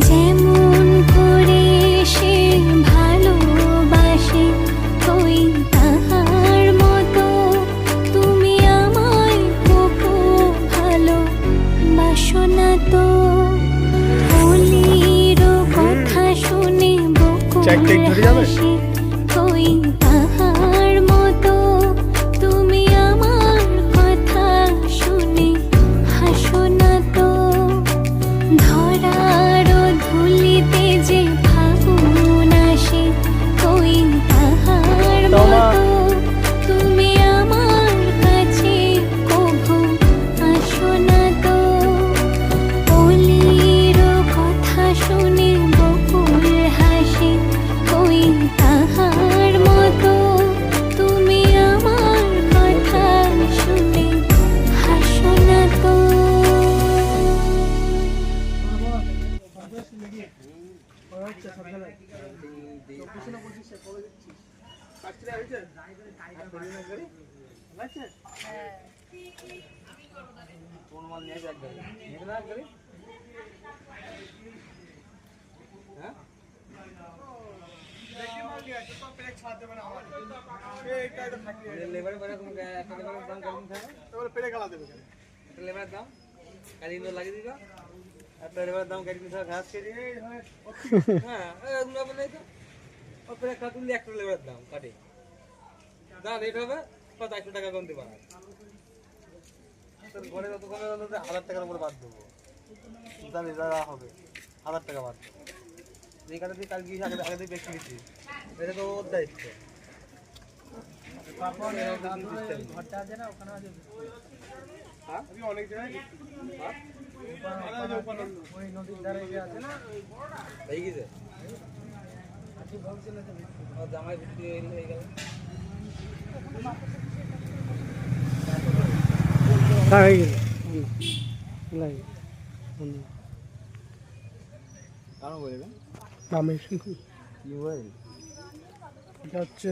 যেমন করে সে ভালোবাসে ওই তাহার মতো তুমি আমায় কবু ভালোবাসো না তো। বলির কথা শুনে বকুল হাসে ওই তাহার মতো তুমি আমার কথা শুনে হাসো না তো। ধরার ধুলিতে যে ফাগুন আসে ওই তাহার মতো তুমি আমার কাছে কভু আসো না তো। বলির কথা শুনে বকুল হাসে ওই তাহার মতো তুমি আমার কথা শুনে হাসো না তো। ঘাস কেজি হ্যাঁ তুললে একটা লেবারের দাম কাটে যা রেট হবে কত 100 টাকা কমতে পারে ঘরে যত কমে 1000 টাকার উপরে বাদ দেবো জানি যা হবে 1000 টাকা বাদ দেবো যে কাটা দিয়ে কাল গিয়ে আগে দিয়ে বেশি দিচ্ছি এটা তো ওর দায়িত্ব। ঘরটা আছে না ওখানে আছে অনেক জায়গায় ওই নদীর ধারে যে আছে না হয়ে গেছে জামাই বিক্রি হয়ে গেল কারণ বলবেন এটা হচ্ছে